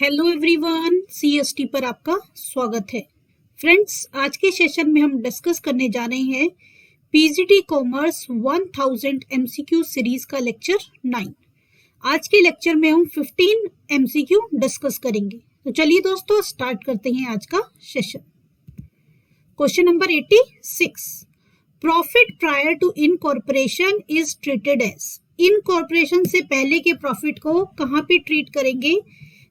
Hello everyone, CST पर आपका स्वागत है। फ्रेंड्स, आज के सेशन में हम डिस्कस करने जा रहे हैं पीजीटी कॉमर्स 1000 एमसीक्यू सीरीज का लेक्चर 9। आज के लेक्चर में हम 15 एमसीक्यू डिस्कस करेंगे। तो चलिए दोस्तों, स्टार्ट करते हैं आज का session. Question number 86, profit prior to incorporation is treated as. Incorporation से पहले के प्रॉफिट को कहाँ पे ट्रीट करेंगे?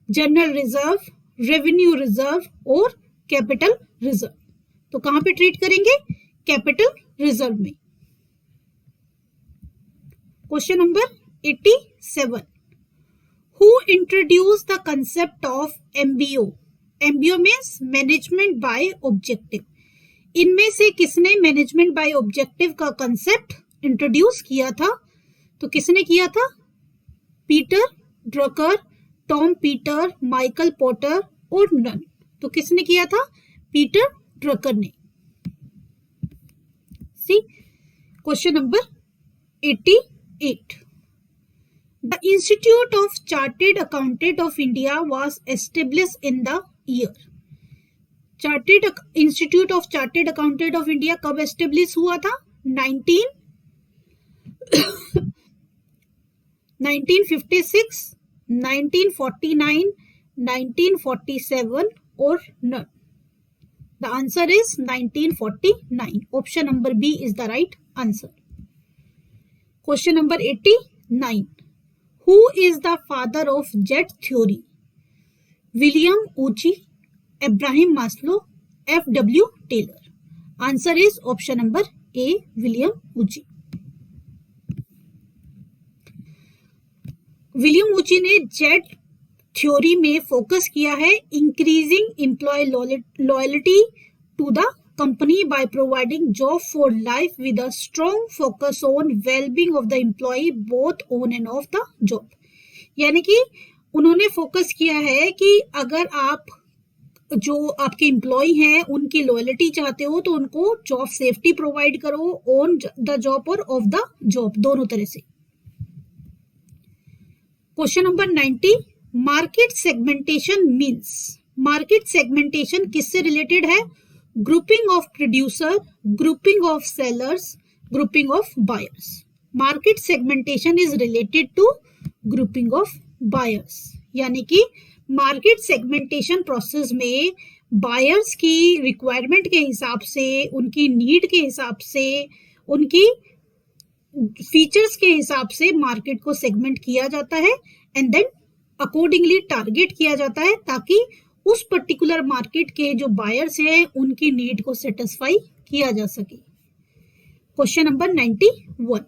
जनरल रिजर्व, रेवेन्यू रिजर्व और कैपिटल रिजर्व। तो कहां पे ट्रीट करेंगे? कैपिटल रिजर्व में। Question number 87, who introduce the concept of MBO? MBO means management by objective. इनमें से किसने मैनेजमेंट बाय ऑब्जेक्टिव का कंसेप्ट इंट्रोड्यूस किया था? तो किसने किया था? Peter Drucker, Tom Peter, Michael Porter और नन। तो किसने किया था? पीटर ड्रकर ने। See question number 88, the institute of chartered accountant of India was established in the year. Institute of chartered accountant of India कब एस्टेब्लिश हुआ था? 1956, 1949, 1947 और none. The answer is 1949. Option number B is the right answer. Question number 89. Who is the father of jet theory? William Uchi, Abraham Maslow, F.W. Taylor. Answer is option number A, William Uchi. William Ouchi ने Z theory में focus किया है increasing employ loyalty to the company by providing job for life with a strong focus on wellbeing of the employ both on and off the job. यानी कि उन्होंने focus किया है कि अगर आप जो आपके एम्प्लॉय हैं उनकी लॉयल्टी चाहते हो तो उनको जॉब सेफ्टी प्रोवाइड करो ऑन द जॉब और ऑफ द जॉब, दोनों तरह से। Question number 90, market segmentation means. Market segmentation किससे रिलेटेड है? Grouping of producer, grouping of sellers, grouping of buyers. Market segmentation is related to grouping of buyers. यानी कि market segmentation process में buyers की requirement के हिसाब से, उनकी नीड के हिसाब से, उनकी फीचर्स के हिसाब से मार्केट को सेगमेंट किया जाता है एंड देन अकॉर्डिंगली टारगेट किया जाता है ताकि उस पर्टिकुलर मार्केट के जो बायर्स हैं उनकी नीड को सेटिस्फाई किया जा सके। Question number 91,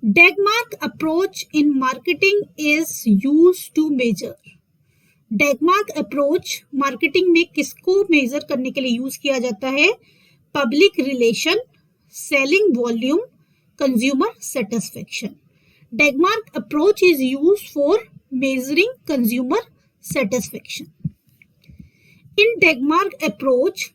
DAGMAR approach in marketing is used to measure. DAGMAR approach marketing में किसको मेजर करने के लिए यूज किया जाता है? Public relation, selling volume, consumer satisfaction. Degmark approach is used for measuring consumer satisfaction. In Degmark approach,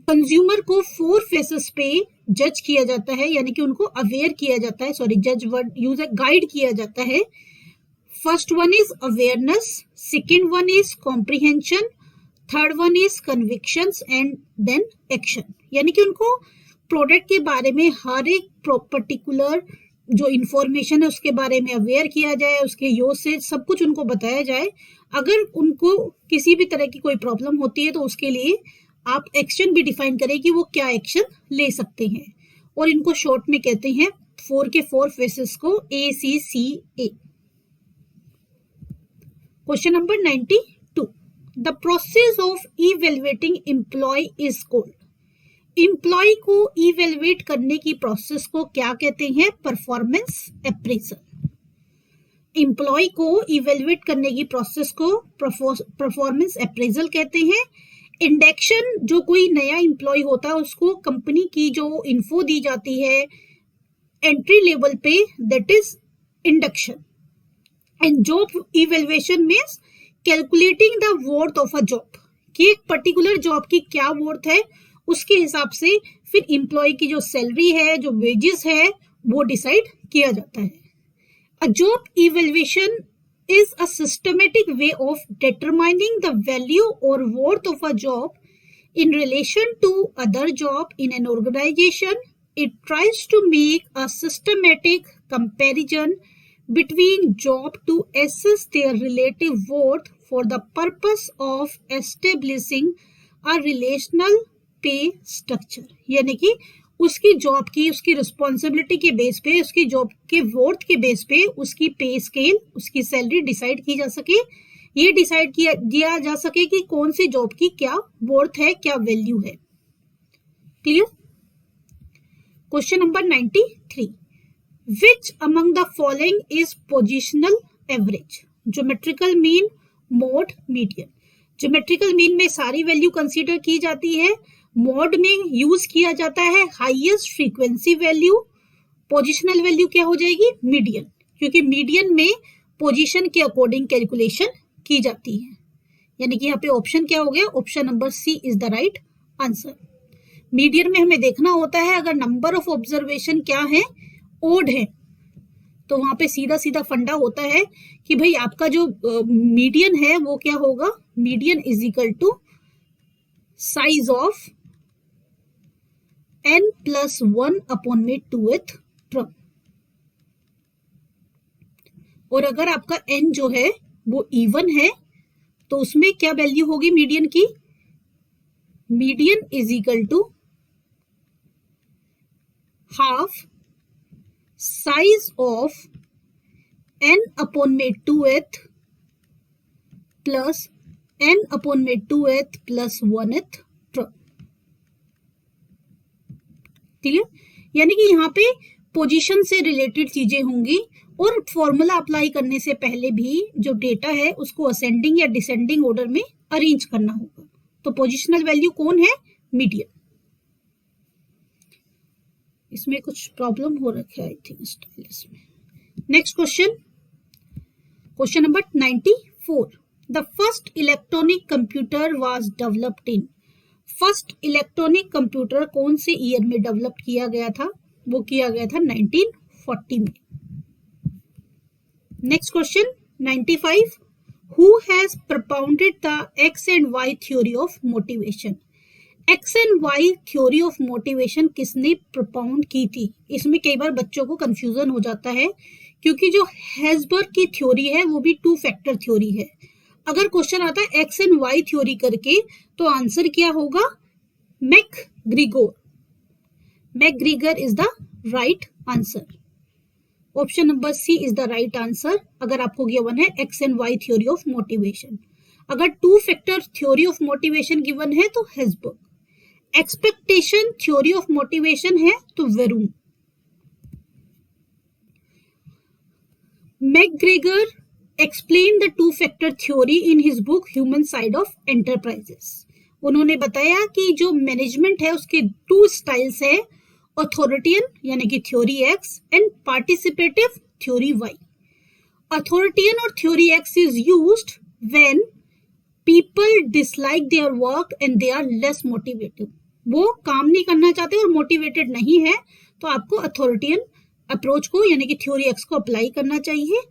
consumer को 4 phases पे जज किया जाता है, यानी कि उनको अवेयर किया जाता है, जज वर्ड यूज है, गाइड किया जाता है। First one is awareness, second one is comprehension, third one is convictions and then action. यानी कि उनको प्रोडक्ट के बारे में हर एक पर्टिकुलर जो इंफॉर्मेशन है उसके बारे में अवेयर किया जाए, उसके यूज से सब कुछ उनको बताया जाए। अगर उनको किसी भी तरह की कोई प्रॉब्लम होती है तो उसके लिए आप एक्शन भी डिफाइन करें कि वो क्या एक्शन ले सकते हैं, और इनको शॉर्ट में कहते हैं 4 के 4 फेसेस को ACCA। Question number 92, the process of evaluating employ is called. Employ को इवेल्युएट करने की प्रोसेस को क्या कहते हैं? Performance appraisal. एम्प्लॉय को इवेल्युएट करने की प्रोसेस को परफॉर्मेंस अप्रेजल कहते हैं। इंडक्शन, जो कोई नया एम्प्लॉय होता है उसको कंपनी की जो इन्फो दी जाती है एंट्री लेवल पे, that is induction. And job evaluation means calculating the worth of a job, कि एक पर्टिकुलर जॉब की क्या वर्थ है, उसके हिसाब से फिर एम्प्लॉय की जो सैलरी है, जो वेजेस है, वो डिसाइड किया जाता है। A job evaluation is a systematic way of determining the value or worth of a job in relation to other job in an organization. It tries to make a systematic comparison between job to assess their relative worth for the purpose of establishing a relational पे structure, यानी कि उसकी job की, उसकी responsibility के base पे, उसकी job के वर्थ के बेस पे उसकी पे स्केल, उसकी सैलरी डिसाइड की जा सके, ये डिसाइड किया जा सके कि कौन सी जॉब की क्या वर्थ है, क्या वैल्यू है। Clear? Question number 93, which among the following is positional average? Geometrical mean, mode, median. Geometrical mean में सारी वैल्यू कंसीडर की जाती है, मोड में यूज किया जाता है highest frequency value, positional value क्या हो जाएगी? मीडियन, क्योंकि मीडियन में पोजीशन के अकॉर्डिंग कैलकुलेशन की जाती है। यानी कि यहाँ पे ऑप्शन क्या हो गया? Option number C is the right answer. Median में हमें देखना होता है अगर नंबर ऑफ ऑब्जर्वेशन क्या है, ओड है, तो वहां पे सीधा सीधा फंडा होता है कि भाई आपका जो मीडियन है वो क्या होगा? Median is equal to size of n+1 upon में 2th टर्म। और अगर आपका n जो है वो इवन है तो उसमें क्या वैल्यू होगी मीडियन की? Median is equal to half size of n upon में 2th प्लस n अपॉन में 2th plus 1th term. Clear? यानी कि यहाँ पे पोजीशन से रिलेटेड चीजें होंगी और फॉर्मूला अप्लाई करने से पहले भी जो डेटा है उसको असेंडिंग या डिसेंडिंग ऑर्डर में अरेंज करना होगा। तो पोजिशनल वैल्यू कौन है? मीडियन। इसमें कुछ प्रॉब्लम हो रखा है आई थिंक स्टाइलस में। Next question, question number 94, the first electronic computer was developed in. First electronic computer कौन से ईयर में डेवलप किया गया था? वो किया गया था 1940 में। Next question 95, who has propounded the X and Y theory of motivation. X and Y theory of motivation किसने propound की थी? इसमें कई बार बच्चों को कंफ्यूजन हो जाता है क्योंकि जो हेल्सबर्ग की थ्योरी है वो भी 2 फैक्टर थ्योरी है। अगर क्वेश्चन आता है एक्स एंड वाई थ्योरी करके तो आंसर क्या होगा? McGregor. McGregor is the right answer. Option number C is the right answer अगर आपको गिवन है X and Y theory of motivation. अगर 2 factor theory of motivation given है तो Herzberg. Expectation theory of motivation है तो Vroom. McGregor explained the 2 factor theory in his book Human Side of Enterprises। उन्होंने बताया कि जो मैनेजमेंट है उसके 2 स्टाइल्स है, अथॉरिटियन यानी कि theory X and participative theory Y. Authoritarian और theory X is used when people dislike their work and they are less motivated. वो काम नहीं करना चाहते और मोटिवेटेड नहीं है तो आपको अथॉरिटियन अप्रोच को यानी कि थ्योरी एक्स को अप्लाई करना चाहिए।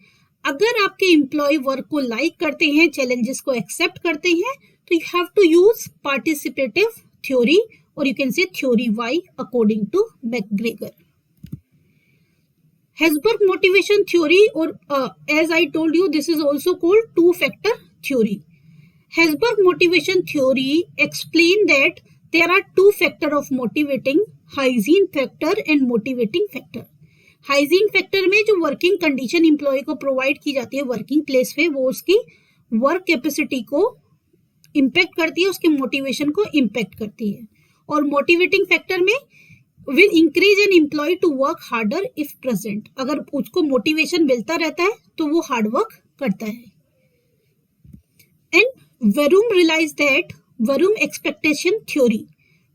अगर आपके एम्प्लॉय वर्क को लाइक करते हैं, चैलेंजेस को एक्सेप्ट करते हैं तो you have to use participative theory और you can say theory Y according to McGregor. Herzberg motivation theory और as I told you this is also called 2 factor theory. Herzberg motivation theory explain that there are 2 factor of motivating, hygiene factor and motivating factor. Hygiene factor में जो working condition employee को provide की जाती है working place पे वो उसकी work capacity को इम्पैक्ट करती है, उसके मोटिवेशन को इम्पैक्ट करती है। और मोटिवेटिंग फैक्टर में will increase an employ to work harder if present. अगर उसको मोटिवेशन मिलता रहता है तो वो हार्ड वर्क करता है। And Vroom realise that, Vroom expectation theory,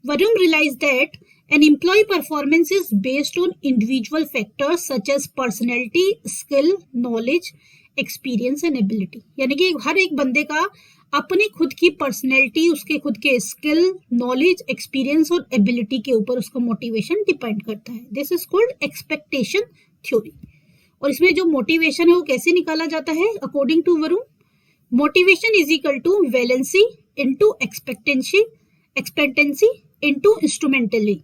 Vroom realise that an employee performance is based on individual factors such as personality, skill, knowledge, experience and ability। यानी कि हर एक बंदे का अपनी खुद की पर्सनैलिटी, उसके खुद के स्किल, नॉलेज, एक्सपीरियंस और एबिलिटी के ऊपर उसका मोटिवेशन डिपेंड करता है। This is called expectation theory. और इसमें जो मोटिवेशन है वो कैसे निकाला जाता है according to Vroom? Motivation is equal to valency into expectancy into instrumentality.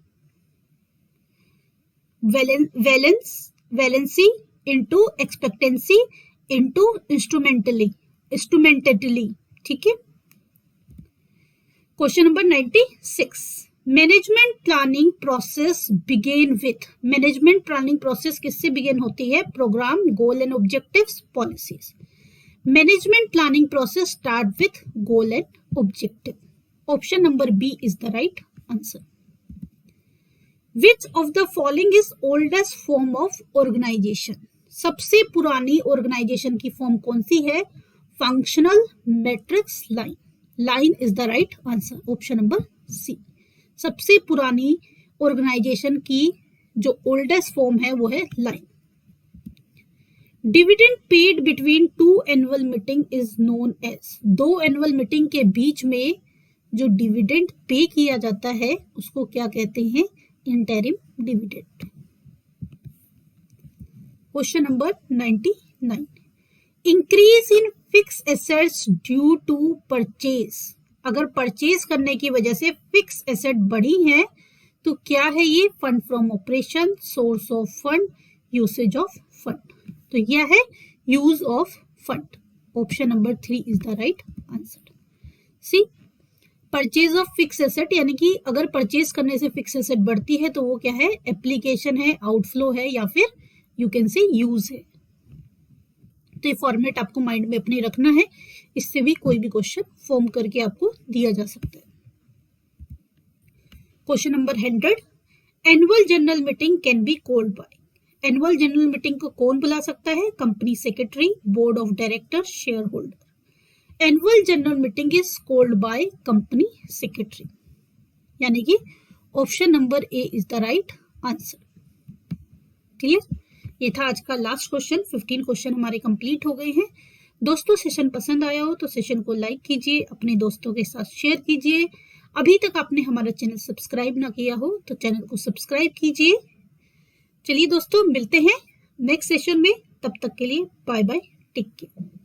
Valency into expectancy into instrumentality, ठीक है। Question number 96, management planning process begin with. Management planning process किससे बिगेन होती है? Programme, goal and objectives, policies. Management planning process start with goal and objective. Option number B is the right answer. Which of the following is oldest form of organisation? सबसे पुरानी organisation की form कौन सी है? Functional matrix line. Line is the right answer, option number C. सबसे पुरानी organisation की जो ओल्डेस्ट फॉर्म है वो है line. Dividend paid between two annual meeting is known as. दो एनुअल मीटिंग के बीच में जो डिविडेंड पे किया जाता है उसको क्या कहते हैं? Interim dividend. Question number 99, increase in fix assets due to purchase. अगर परचेज करने की वजह से फिक्स एसेट बढ़ी है तो क्या है ये? Fund from operation, source of fund, usage of fund. तो यह है use of fund. Option number 3 is the right answer. C, purchase of fix asset, यानी कि अगर परचेज करने से फिक्स एसेट बढ़ती है तो वो क्या है? एप्लीकेशन है, आउटफ्लो है, या फिर यू कैन से यूज है। तो ये फॉर्मेट आपको माइंड में अपने रखना है, इससे भी कोई भी क्वेश्चन फॉर्म करके आपको दिया जा सकता है। Question number 100, annual general meeting can be called by. Annual general meeting को कौन बुला सकता है? Company secretary, board of director, share holder. Annual general meeting is called by company secretary, यानी कि option number A is the right answer. Clear? ये था आज का लास्ट क्वेश्चन। 15 क्वेश्चन हमारे कंप्लीट हो गए हैं। दोस्तों, सेशन पसंद आया हो तो सेशन को लाइक कीजिए, अपने दोस्तों के साथ शेयर कीजिए। अभी तक आपने हमारा चैनल सब्सक्राइब ना किया हो तो चैनल को सब्सक्राइब कीजिए। चलिए दोस्तों, मिलते हैं नेक्स्ट सेशन में। तब तक के लिए बाय बाय, टेक केयर।